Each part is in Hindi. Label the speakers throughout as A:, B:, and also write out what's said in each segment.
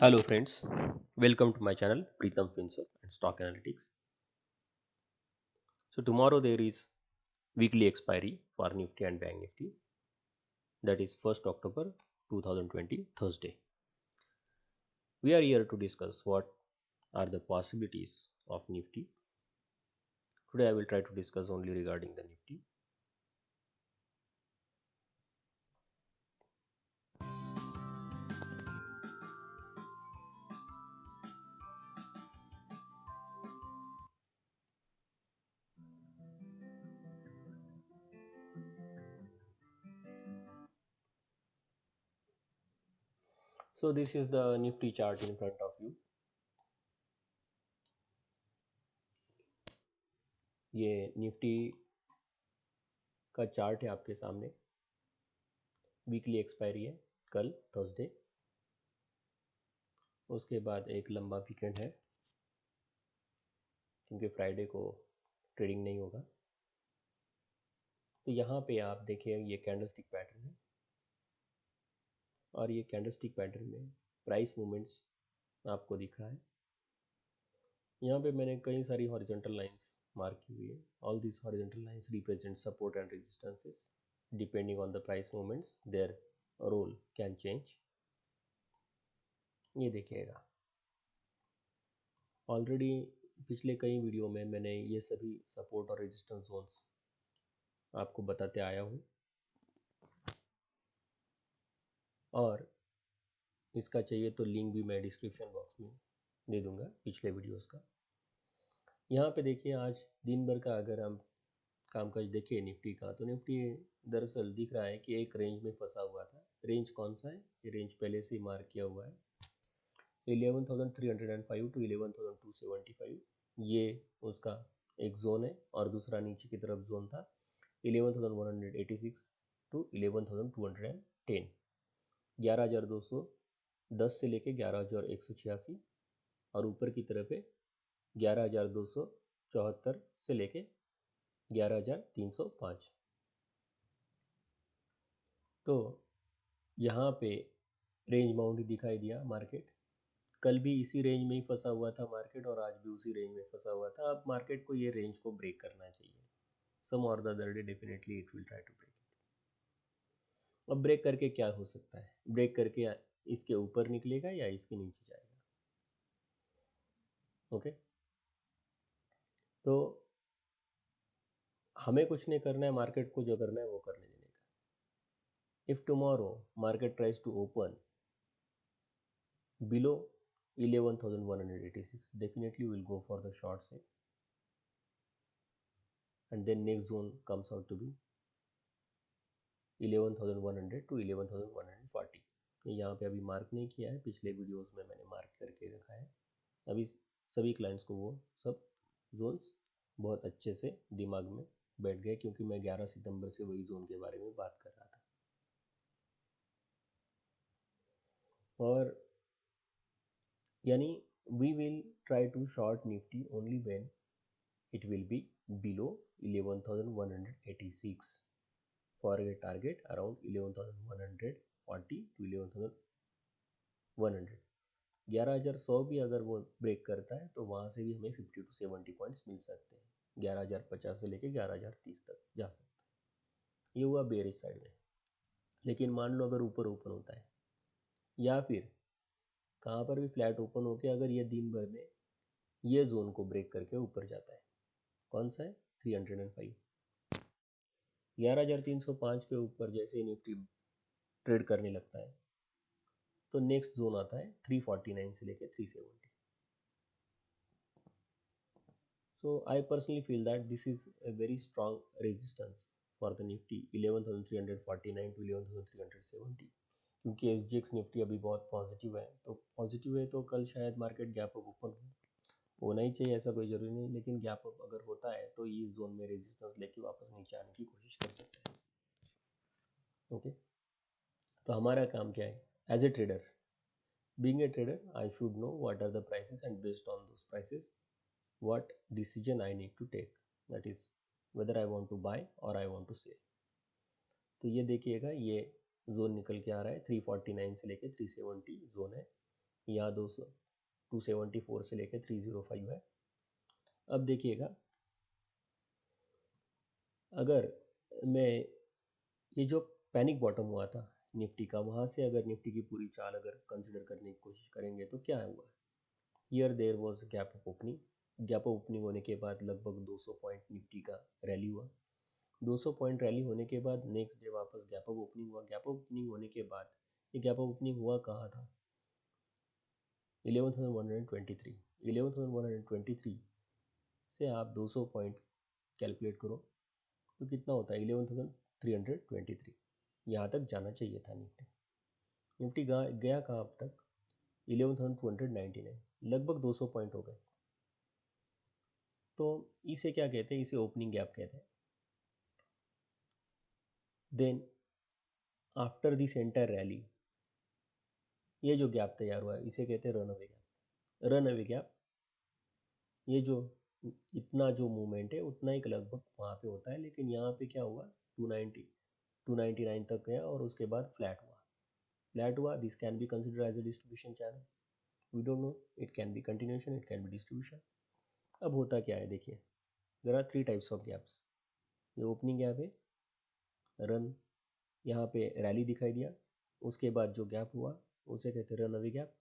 A: Hello friends, welcome to my channel Preetham Finser and Stock Analytics. So tomorrow there is weekly expiry for Nifty and Bank Nifty, that is 1st October 2020 Thursday. We are here to discuss what are the possibilities of Nifty. Today I will try to discuss only regarding the Nifty. So this is the Nifty chart in front of you. ये निफ्टी का चार्ट है आपके सामने. वीकली एक्सपायरी है कल थर्सडे. उसके बाद एक लंबा वीकेंड है क्योंकि फ्राइडे को ट्रेडिंग नहीं होगा. तो यहाँ पे आप देखिए ये कैंडलस्टिक पैटर्न है और ये कैंडलस्टिक पैटर्न में प्राइस मूवमेंट्स आपको दिख रहा है. यहाँ पे मैंने कई सारी हॉरिजॉन्टल लाइंस मार्क की हुई है. All this horizontal lines represent support and resistances. Depending on the price movements their role can change. ये देखिएगा ऑलरेडी पिछले कई वीडियो में मैंने ये सभी सपोर्ट और रेजिस्टेंस जोन्स आपको बताते आया हूँ और इसका चाहिए तो लिंक भी मैं डिस्क्रिप्शन बॉक्स में दे दूंगा पिछले वीडियोस का. यहाँ पे देखिए आज दिन भर का अगर हम कामकाज देखें निफ्टी का तो निफ्टी दरअसल दिख रहा है कि एक रेंज में फंसा हुआ था. रेंज कौन सा है? ये रेंज पहले से ही मार्क किया हुआ है 11,305 टू 11,275. ये उसका एक जोन है और दूसरा नीचे की तरफ जोन था 11,186 टू 11,210. 11,210 से लेके 11,186 और ऊपर की तरफ है 11,274 से लेके 11,305. तो यहाँ पे रेंज बाउंड दिखाई दिया. मार्केट कल भी इसी रेंज में ही फंसा हुआ था मार्केट और आज भी उसी रेंज में फंसा हुआ था. अब मार्केट को ये रेंज को ब्रेक करना चाहिए. Some or the other day definitely it will try to break it. अब ब्रेक करके क्या हो सकता है? ब्रेक करके इसके ऊपर निकलेगा या इसके नीचे जाएगा. ओके तो हमें कुछ नहीं करना है, मार्केट को जो करना है वो करने देने का. If tomorrow market tries to open below 11,186 definitely will go for the short sale and then next zone comes out to be 11,100 to 11,140. यहाँ पे अभी मार्क नहीं किया है, पिछले वीडियोस में मैंने मार्क करके रखा है. अभी सभी क्लाइंट्स को वो सब जोन्स बहुत अच्छे से दिमाग में बैठ गए क्योंकि मैं 11 सितंबर से वही जोन के बारे में बात कर रहा था. और यानी we will try to short Nifty only when it will be below 11,186 for a target around 11,140 to 11,100. 11,100 भी अगर वो ब्रेक करता है तो वहाँ से भी हमें 50 to 70 पॉइंट्स मिल सकते हैं. 11,050 से लेके 11,030 तक जा सकता है. ये हुआ बेरिश साइड में. लेकिन मान लो अगर ऊपर ओपन होता है या फिर कहाँ पर भी फ्लैट ओपन होके अगर ये दिन भर में ये जोन को ब्रेक करके ऊपर जाता है, कौन सा है? 305. 11,305 के ऊपर जैसे निफ्टी ट्रेड करने लगता है तो नेक्स्ट जोन आता है 349 से लेके 370. So I personally feel that this is a very strong resistance for the Nifty 11,349 to 11,370. क्योंकि एसजीएक्स निफ्टी अभी बहुत पॉजिटिव है, तो पॉजिटिव है तो कल शायद मार्केट गैप अप ओपन होना ही चाहिए, ऐसा कोई ज़रूरी नहीं. लेकिन गैप अप अगर होता है तो इस जोन में रेजिस्टेंस लेके वापस नीचे आने की कोशिश कर सकते हैं. ओके तो हमारा काम क्या है? As a trader, being a trader, I should know what are the prices and based on those prices what decision I need to take, that is whether I want to buy or I want to sell. तो ये देखिएगा ये जोन निकल के आ रहा है 349 से लेके 370 जोन है यहाँ 274 से लेके 305 है। अब देखिएगा, अगर मैं ये जो पैनिक बॉटम हुआ था निफ्टी का, वहाँ से अगर निफ्टी की पूरी चाल अगर कंसिडर करने की कोशिश करेंगे तो क्या हुआ। Here there was gap up opening, gap up opening होने के बाद लगभग 200 पॉइंट निफ्टी का रैली हुआ। 200 पॉइंट रैली होने के बाद नेक्स्ट डे वापस गैप अप ओपनिंग हुआ। गैप अप ओपनिंग होने के बाद ये गैप अप ओपनिंग हुआ कहाँ था, 11,123। 11,123 से आप 200 पॉइंट कैलकुलेट करो तो कितना होता है, 11,323। यहाँ तक जाना चाहिए था निफ्टी। निफ्टी गया कहाँ अब तक, 11,299, लगभग 200 पॉइंट हो गए। तो इसे क्या कहते हैं, इसे ओपनिंग गैप कहते हैं। Then after this entire rally ये जो गैप तैयार हुआ है इसे कहते हैं run away gap. Run away gap, ये जो इतना जो मूवमेंट है उतना ही लगभग वहाँ पे होता है, लेकिन यहाँ पे क्या हुआ, 299 तक गया और उसके बाद फ्लैट हुआ। This can be consider as a distribution channel, we don't know, it can be continuation, it can be distribution. अब होता क्या है, देखिए, there are 3 types of gaps. ये ओपनिंग गैप है, रन, यहाँ पे रैली दिखाई दिया, उसके बाद जो गैप हुआ उसे कहते हैं रन अवे गैप।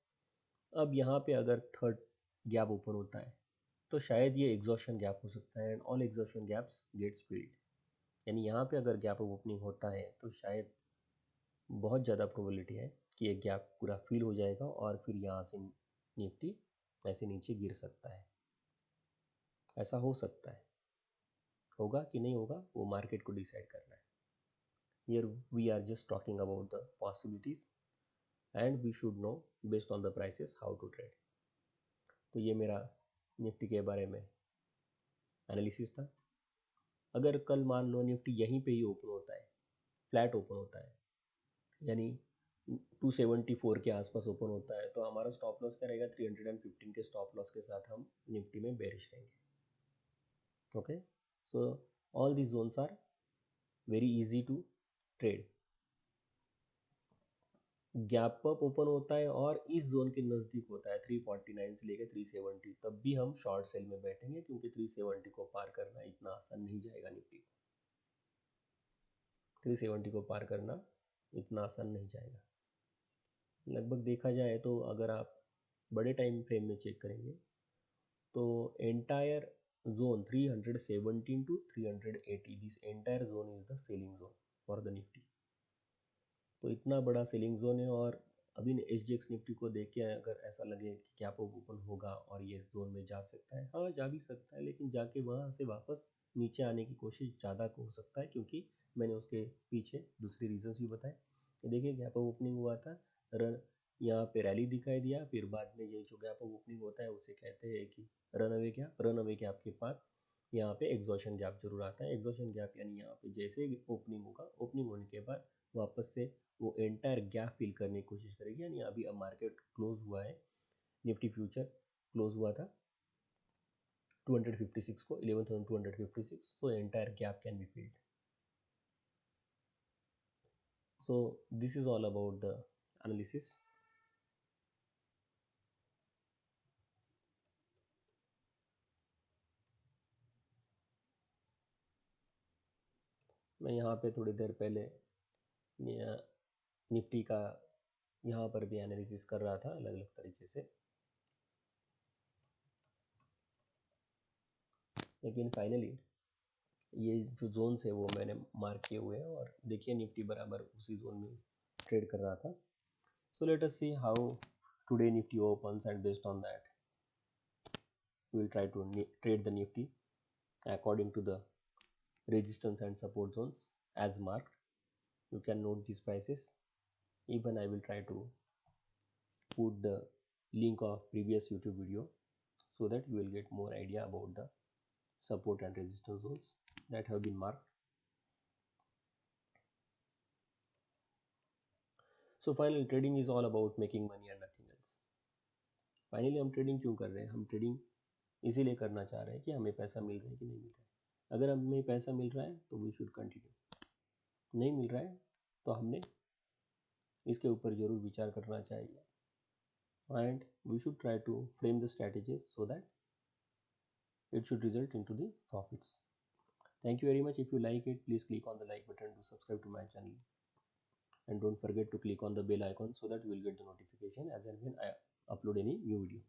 A: अब यहाँ पे अगर थर्ड गैप ओपन होता है तो शायद ये एग्जॉशन गैप हो सकता है, and all exhaustion gaps gets filled. यानी यहाँ पे अगर गैप ओपनिंग होता है तो शायद बहुत ज़्यादा प्रोबेबिलिटी है कि ये गैप पूरा फिल हो जाएगा और फिर यहाँ से निफ्टी ऐसे नीचे गिर सकता है। ऐसा हो सकता है, होगा कि नहीं होगा वो मार्केट को डिसाइड करना है। Here we are just talking about the possibilities and we should know based on the prices how to trade. तो ये मेरा निफ्टी के बारे में एनालिसिस था। अगर कल मान लो निफ्टी यहीं पे ही ओपन होता है, फ्लैट ओपन होता है, यानी 274 के आसपास ओपन होता है, तो हमारा स्टॉप लॉस क्या रहेगा, 315 के स्टॉप लॉस के साथ हम निफ्टी में बेरिश रहेंगे। Okay, so all these zones are very easy to trade. Gap up open होता है और इस जोन के नज़दीक होता है 349 से लेकर 370, तब भी हम शॉर्ट सेल में बैठेंगे क्योंकि 370 को पार करना इतना आसान नहीं जाएगा निफ्टी को। 370 को पार करना इतना आसान नहीं जाएगा। लगभग देखा जाए तो अगर आप बड़े टाइम फ्रेम में चेक करेंगे तो entire zone 317 to 380, this entire zone is the selling zone for the Nifty. तो इतना बड़ा सेलिंग जोन है, और अभी SGX निफ्टी को देख के अगर ऐसा लगे कि गैप अप ओपन होगा और ये इस जोन में जा सकता है, हाँ जा भी सकता है, लेकिन जाके वहाँ से वापस नीचे आने की कोशिश ज़्यादा हो सकता है, क्योंकि मैंने उसके पीछे दूसरे रीजंस भी बताए। देखिए गैप अप ओपनिंग हुआ था, रन, यहाँ पे रैली दिखाई दिया, फिर बाद में ये जो गैप अप ओपनिंग होता है उसे कहते हैं कि run away gap. Run away gap के बाद यहाँ पे एग्जॉशन गैप जरूर आता है। एग्जॉशन गैप यानी यहाँ पे जैसे ओपनिंग होगा, ओपनिंग होने के बाद वापस से वो एंटायर गैप फिल करने की कोशिश करेगी। यानी अभी अब मार्केट क्लोज हुआ है, निफ्टी फ्यूचर क्लोज हुआ था 256 को, 11,256, so entire gap can be filled. So this is all about the analysis. मैं यहाँ पे थोड़ी देर पहले निफ्टी का यहाँ पर भी एनालिसिस कर रहा था अलग अलग तरीके से, लेकिन फाइनली ये जो जोन्स है वो मैंने मार्क किए हुए हैं, और देखिए निफ्टी बराबर उसी जोन में ट्रेड कर रहा था। So let us see how today Nifty opens, and based on that we will try to trade the nifty according to the resistance and support zones as marked. You can note these prices. Even I will try to put the link of previous YouTube video so that you will get more idea about the support and resistance zones that have been marked. So finally, trading is all about making money and nothing else. Finally हम ट्रेडिंग क्यों कर रहे हैं, हम ट्रेडिंग इसीलिए करना चाह रहे हैं कि हमें पैसा मिल रहा है कि नहीं मिल रहा है। अगर हमें पैसा मिल रहा है तो वी शुड कंटिन्यू, नहीं मिल रहा है तो हमने इसके ऊपर ज़रूर विचार करना चाहिए and we should try to frame the strategies so that it should result into the profits. Thank you very much. If you like it, please click on the like button to subscribe to my channel, and don't forget to click on the bell icon so that you will get the notification as and when I upload any new video.